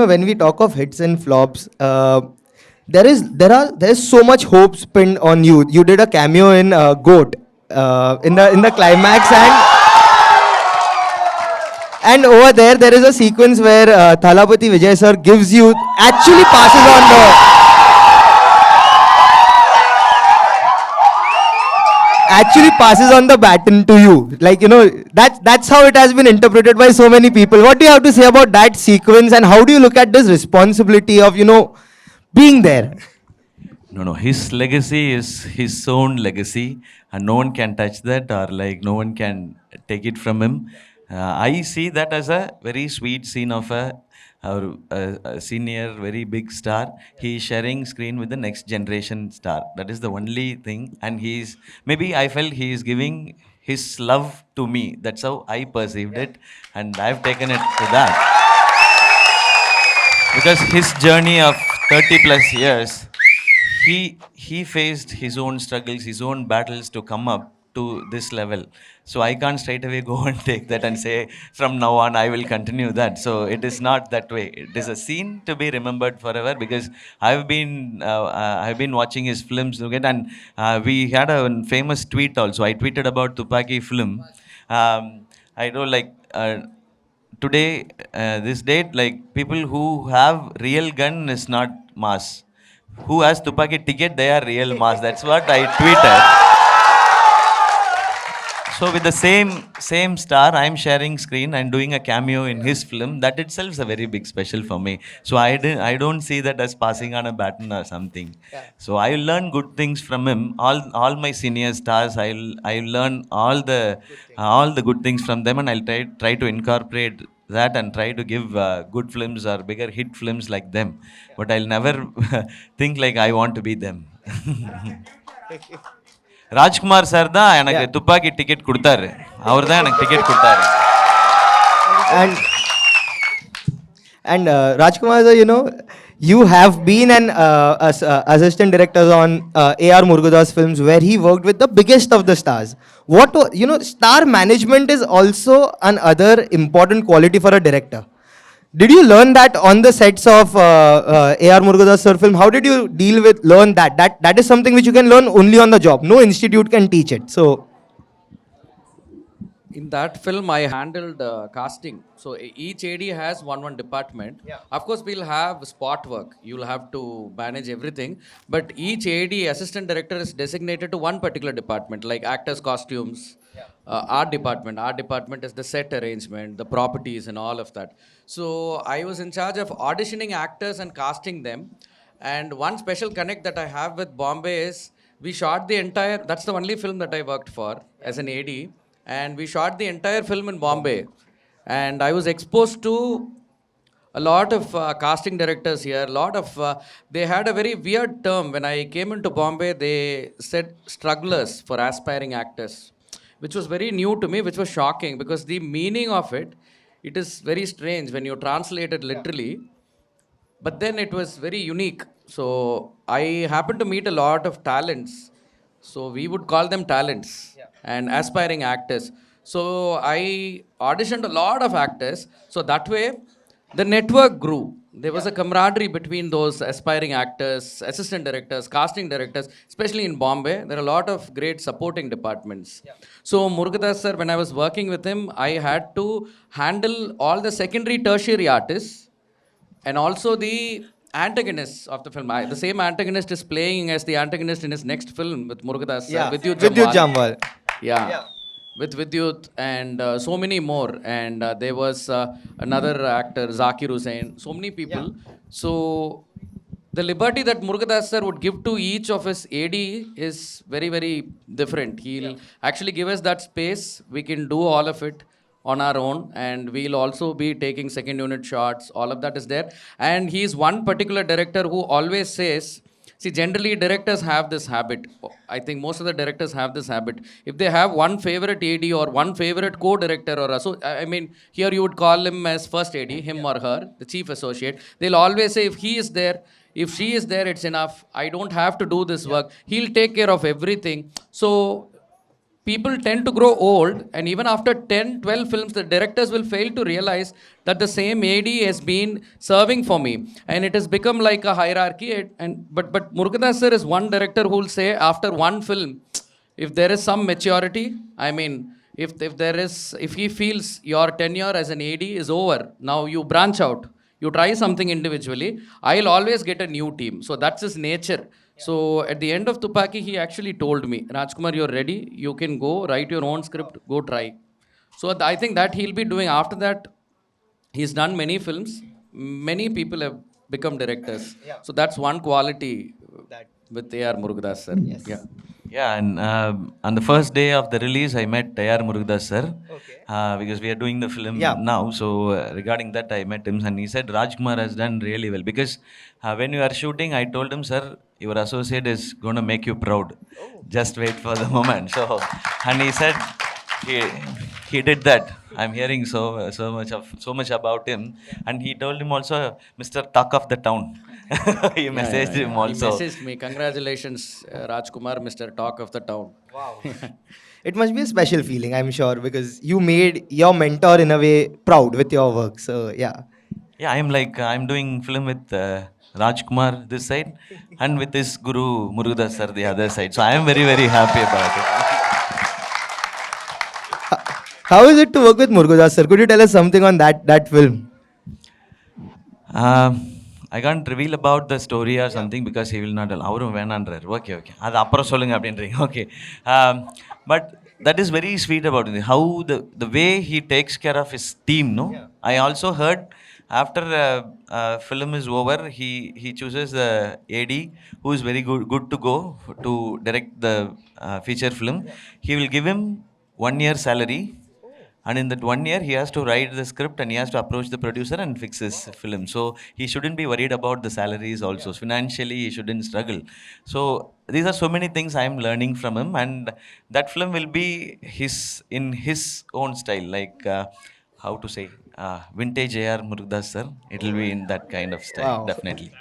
when we talk of hits and flops, there is so much hope pinned on you. You did a cameo in Goat in the climax, and over there is a sequence where Thalapathy Vijay sir gives you actually passes on the baton to you. Like, that's how it has been interpreted by so many people. What do you have to say about that sequence, and how do you look at this responsibility of, being there? No. His legacy is his own legacy, and no one can touch that, or like no one can take it from him. I see that as a very sweet scene of a senior, very big star. He is sharing screen with the next generation star. That is the only thing, and maybe I felt he is giving his love to me. That's how I perceived it, and I've taken it to that. Because his journey of 30 plus years, he faced his own struggles, his own battles to come up to this level. So I can't straight away go and take that and say from now on I will continue that. So it is not that way. It is a scene to be remembered forever, because I've been watching his films, okay, and we had a famous tweet also. I tweeted about Tupaki film. I know, like, today, this date, like, people who have real gun is not mass. Who has Tupaki ticket, they are real mass. That's what I tweeted. So with the same star, I'm sharing screen and doing a cameo in his film. That itself is a very big special for me. So I don't see that as passing on a baton or something. Yeah. So I learn good things from him. All my senior stars, I'll learn all the good things from them, and I'll try to incorporate that and try to give good films or bigger hit films like them. But I'll never think like I want to be them. Rajkumar sir தான் எனக்கு துப்பாக்கி ticket கொடுத்தாரு. அவர் தான் எனக்கு ticket கொடுத்தாரு. And Rajkumar sir, you have been an assistant director on A.R. Murugadoss films, where he worked with the biggest of the stars. Star management is also another important quality for a director. Did you learn that on the sets of A.R. Murugadoss sir film? How did you learn that? That is something which you can learn only on the job. No institute can teach it. So, in that film, I handled casting. So each AD has one department. Yeah. Of course, we'll have spot work. You'll have to manage everything. But each AD, assistant director, is designated to one particular department, like actors' costumes, art department. Art department is the set arrangement, the properties, and all of that. So I was in charge of auditioning actors and casting them. And one special connect that I have with Bombay is we shot the entire. That's the only film that I worked for as an AD. And we shot the entire film in Bombay. And I was exposed to a lot of casting directors here. They had a very weird term. When I came into Bombay, they said strugglers for aspiring actors, which was very new to me, which was shocking, because the meaning of it is very strange when you translate it literally. But then it was very unique. So I happened to meet a lot of talents. So we would call them talents and aspiring actors. So I auditioned a lot of actors. So that way, the network grew. There was a camaraderie between those aspiring actors, assistant directors, casting directors, especially in Bombay. There are a lot of great supporting departments. Yeah. So Murugadoss sir, when I was working with him, I had to handle all the secondary, tertiary artists, and also the antagonists of the film. The same antagonist is playing as the antagonist in his next film with Murugadoss, Vidyut Jamwal. Yeah. With Vidyut and so many more. And there was another actor, Zakir Hussain, so many people. Yeah. So the liberty that Murugadoss sir would give to each of his AD is very, very different. He'll actually give us that space. We can do all of it on our own, and we'll also be taking second unit shots. All of that is there. And he's one particular director who always says, see, generally directors have this habit. I think most of the directors have this habit. If they have one favorite AD or one favorite co-director, here you would call him as first AD, him or her, the chief associate. They'll always say, if he is there, if she is there, it's enough. I don't have to do this work. He'll take care of everything. So people tend to grow old, and even after 10, 12 films, the directors will fail to realize that the same AD has been serving for me, and it has become like a hierarchy. But Murugadas sir is one director who will say after one film, if there is some maturity, I mean, if he feels your tenure as an AD is over, now you branch out, you try something individually, I'll always get a new team. So that's his nature. So at the end of Tupaki, he actually told me, Rajkumar, you're ready, you can go write your own script, go try. So I think that he'll be doing after that. He's done many films, many people have become directors. So that's one quality with AR Murugadas sir. Yeah. Yeah, and on the first day of the release, I met Tayar Murugadas sir. Okay. Because we are doing the film Yeah. now. So regarding that, I met him and he said Rajkumar has done really well. Because when you are shooting, I told him, sir, your associate is going to make you proud. Just wait for the moment. So, and he said he he did that. I'm hearing so much about him, and he told him also, Mr. Talk of the Town. He messaged him He also. messaged me, congratulations, Rajkumar, Mr. Talk of the Town. Wow. It must be a special feeling, I'm sure, because you made your mentor in a way proud with your work. So yeah. Yeah, I'm doing film with Rajkumar this side and with his guru Murugadas sir the other side. So I am very very happy about it. How is it to work with Murugadas sir? Could you tell us something on that film? I can't reveal about the story or something because he will not allow. அவரும் வேணான்றார். Okay. அது அப்புறம் சொல்லுங்க அப்படின்றீங்க. Okay. But that is very sweet about it. How the way he takes care of his team, no? I also heard after film is over, he chooses the AD who is very good to go to direct the feature film. He will give him 1 year salary. And in that 1 year, he has to write the script and he has to approach the producer and fix his film. So he shouldn't be worried about the salaries also. Financially, he shouldn't struggle. So these are so many things I am learning from him, and that film will be in his own style, like how to say, vintage AR Murugadas sir. It will be in that kind of style, Wow. definitely.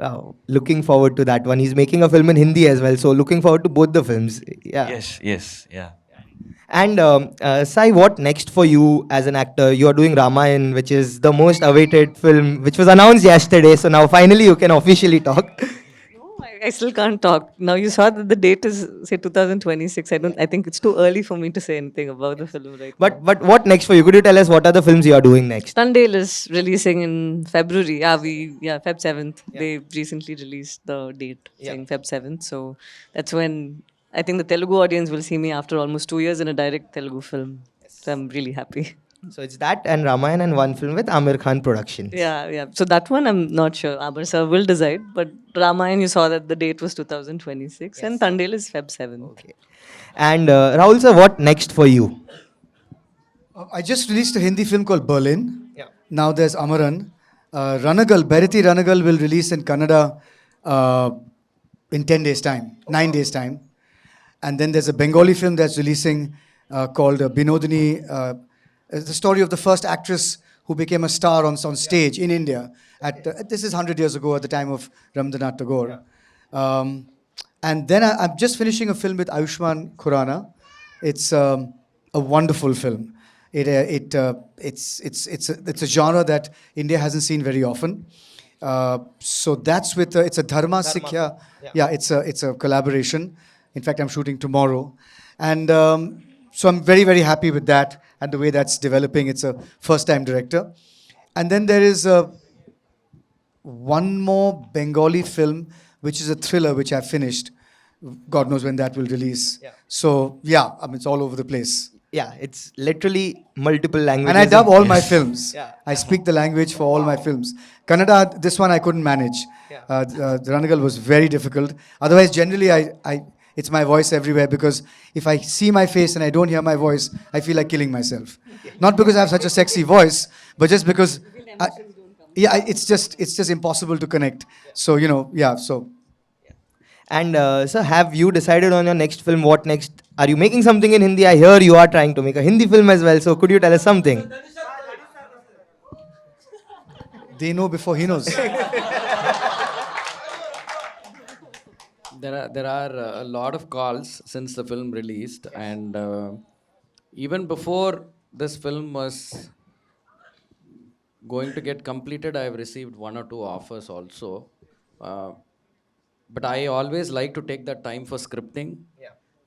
Wow. Looking forward to that one. He's making a film in Hindi as well. So looking forward to both the films. Yeah. Yes, yeah. And Sai, what next for you as an actor? You are doing Ramayan, which is the most awaited film, which was announced yesterday. So now finally you can officially talk. No, I still can't talk. Now you saw that the date is say 2026. I think it's too early for me to say anything about the film right now. But what next for you? Could you tell us what are the films you are doing next? Tandale is releasing in February. Feb 7th. They recently released the date saying Feb 7th. So that's when I think the Telugu audience will see me after almost 2 years in a direct Telugu film. So I'm really happy. So it's that and Ramayan and one film with Amir Khan Productions. Yeah. So that one I'm not sure. Amar sir will decide. But Ramayan, you saw that the date was 2026 and Tandale is Feb 7th. Okay. And Rahul sir, what next for you? I just released a Hindi film called Berlin. Yeah. Now there's Amaran. Ranagal, Bharati Ranagal will release in Kannada in 10 days' time, 9 days' time. And then there's a Bengali film that's releasing called Binodini. It's the story of the first actress who became a star on stage in India. This is 100 years ago at the time of Rabindranath Tagore. And then I'm just finishing a film with Ayushmann Khurrana. It's a wonderful film. It's a genre that India hasn't seen very often. So that's with it's a Dharma Sikhya. Yeah, it's a collaboration. In fact, I'm shooting tomorrow. And so I'm very, very happy with that and the way that's developing. It's a first-time director. And then there is one more Bengali film, which is a thriller, which I've finished. God knows when that will release. Yeah. So, yeah, I mean, it's all over the place. Yeah, it's literally multiple languages. And I dub all my films. Yeah. I speak the language for all my films. Kannada, this one I couldn't manage. The Ranagal was very difficult. Otherwise, generally, it's my voice everywhere, because if I see my face and I don't hear my voice, I feel like killing myself. Not because I have such a sexy voice, but just because it's just impossible to connect. So, so. And sir, have you decided on your next film? What next? Are you making something in Hindi? I hear you are trying to make a Hindi film as well. So could you tell us something? They know before he knows. There are a lot of calls since the film released, and even before this film was going to get completed, I've received one or two offers also. Uh, but I always like to take that time for scripting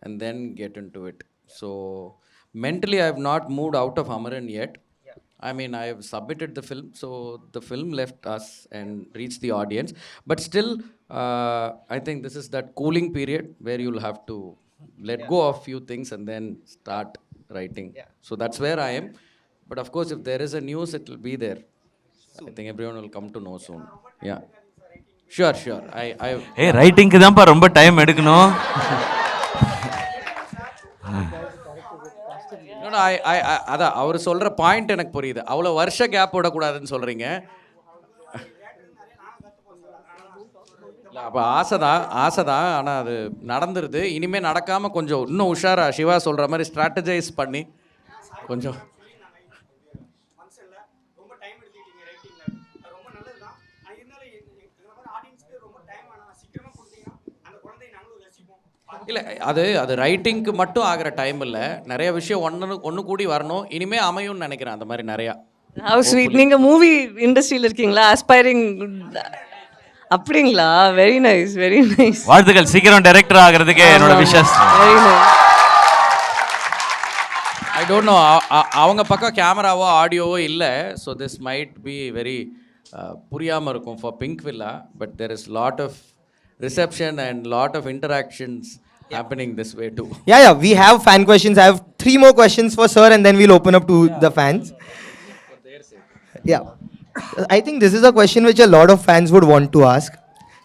and then get into it. So mentally, I've not moved out of Amaran yet. I mean, I've submitted the film, so the film left us and reached the audience. But still, I think this is that cooling period where you'll have to let go of few things and then start writing. So that's where I am. But of course, if there is a news, it will be there. I think everyone will come to know soon. Yeah. Sure, sure. ஏய் ரைட்டிங்க்கு தான்ப்பா ரொம்ப time எடுக்கணும். No, no, அதான் அவர் சொல்ற point எனக்கு புரியுது. அவ்வளோ வருஷ கேப் விடக்கூடாதுன்னு சொல்றீங்க. இல்லை அப்போ ஆசைதான் ஆனால் அது நடந்துருது. இனிமேல் நடக்காமல் கொஞ்சம் இன்னும் உஷாரா சிவா சொல்கிற மாதிரி ஸ்ட்ராட்டஜைஸ் பண்ணி கொஞ்சம் இல்லை அது ரைட்டிங்க்கு மட்டும் ஆகிற டைம் இல்லை, நிறைய விஷயம் ஒன்று கூடி வரணும். இனிமே அமையும்னு நினைக்கிறேன் அந்த மாதிரி நிறையா. How sweet. நீங்க மூவி இண்டஸ்ட்ரியில் இருக்கீங்களா? ஆஸ்பைரிங் அப்படிங்களா? Very nice, very nice. வாழ்த்துக்கள், சீக்கிரம் டைரக்டர் ஆகிறதுக்கு என்னோட wishes. Very nice. I don't know, அவங்க பக்கம் கேமராவோ ஆடியோவோ இல்லை. So this might be very புரியாமல் இருக்கும் for Pinkvilla. But there is lot of reception and lot of interactions happening this way too. Yeah, we have fan questions. I have 3 more questions for sir, and then we'll open up to the fans. Yeah, I think this is a question which a lot of fans would want to ask.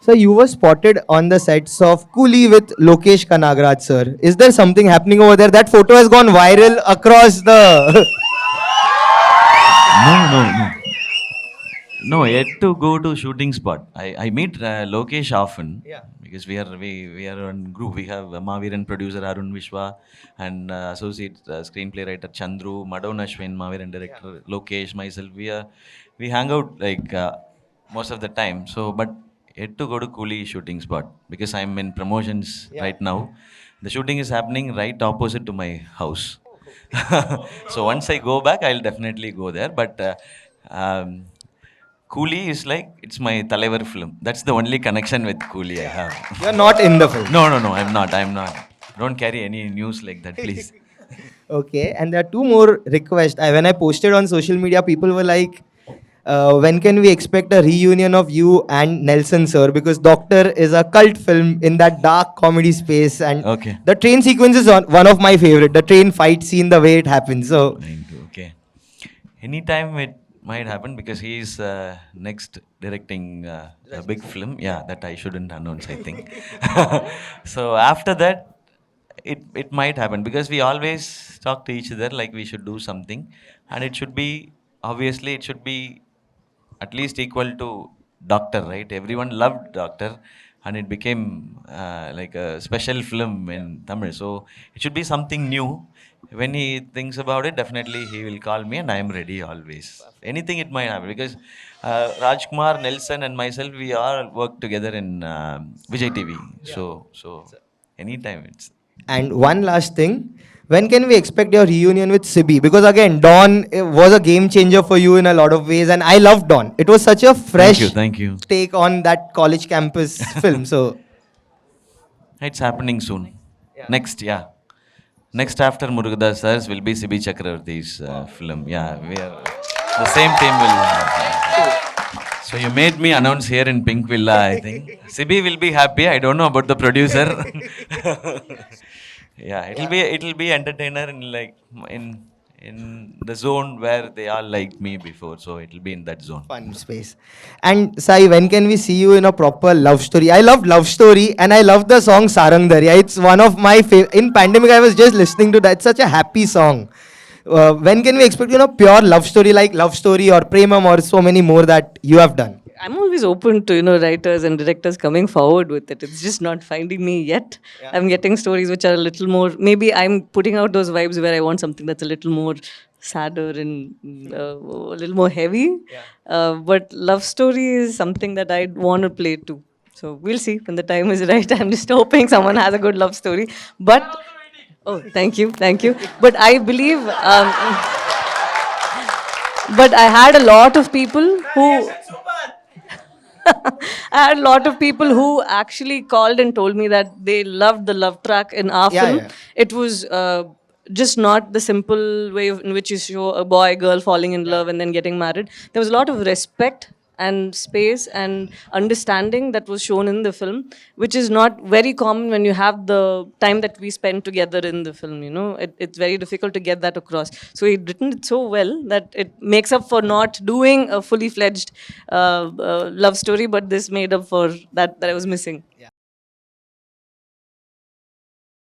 So you were spotted on the sets of Coolie with Lokesh Kanagaraj sir. Is there something happening over there? That photo has gone viral across the No, yet to go to shooting spot. I meet Lokesh often. Yeah. Because we are on group. We have Maviran producer Arun Vishwa and associate screenplay writer Chandru, Madon Ashwin, Maviran director Lokesh, myself. We hang out like most of the time. So, but yet to go to Coolie shooting spot because I'm in promotions right now. The shooting is happening right opposite to my house. So once I go back, I'll definitely go there. But Coolie is like, it's my Talaivar film. That's the only connection with Coolie I have. You're not in the film. No, I'm not. Don't carry any news like that, please. Okay, and there are 2 more requests. When I posted on social media, people were like, when can we expect a reunion of you and Nelson sir? Because Doctor is a cult film in that dark comedy space, and Okay. the train sequence is one of my favorite. The train fight scene, the way it happens. So Thank you. Okay. Anytime it might happen because he is next directing a big film. Yeah, that I shouldn't announce, I think. So after that, it might happen because we always talk to each other like we should do something, and it should be obviously it should be at least equal to Doctor, right? Everyone loved Doctor, and it became like a special film in Tamil. So it should be something new. When he thinks about it, definitely he will call me, and I am ready always. Anything it might happen because Rajkumar, Nelson, and myself, we all work together in Vijay TV. So anytime it's. and one last thing, when can we expect your reunion with Sibi? Because again, Dawn was a game changer for you in a lot of ways, and I loved Dawn. It was such a fresh Thank you. take on that college campus film. So It's happening soon. Next after Murugadas sirs will be Sibi Chakravarti's film. Yeah, we are the same team will. So you made me announce here in Pinkvilla, I think. Sibi will be happy. I don't know about the producer. Yeah, it'll be entertainer in the zone where they all liked me before. So it'll be in that zone. fun space. And Sai, when can we see you in a proper love story? I love love story, and I love the song Sarang Darya. It's one of my favorite. In pandemic, I was just listening to that. It's such a happy song. When can we expect pure love story like Love Story or Premam or so many more that you have done? I'm always open to writers and directors coming forward with it. It's just not finding me yet. I'm getting stories which are a little more. Maybe I'm putting out those vibes where I want something that's a little more sadder and a little more heavy. But love story is something that I'd want to play too. So we'll see when the time is right. I'm just hoping someone has a good love story. But oh, thank you, thank you. But I believe. But I had a lot of people who I had a lot of people who actually called and told me that they loved the love track in our Yeah, film. yeah. It was just not the simple way in which you show a boy, girl falling in love and then getting married. There was a lot of respect and space and understanding that was shown in the film, which is not very common when you have the time that we spend together in the film. It's very difficult to get that across. So he'd written it so well that it makes up for not doing a fully fledged love story, but this made up for that I was missing. Yeah.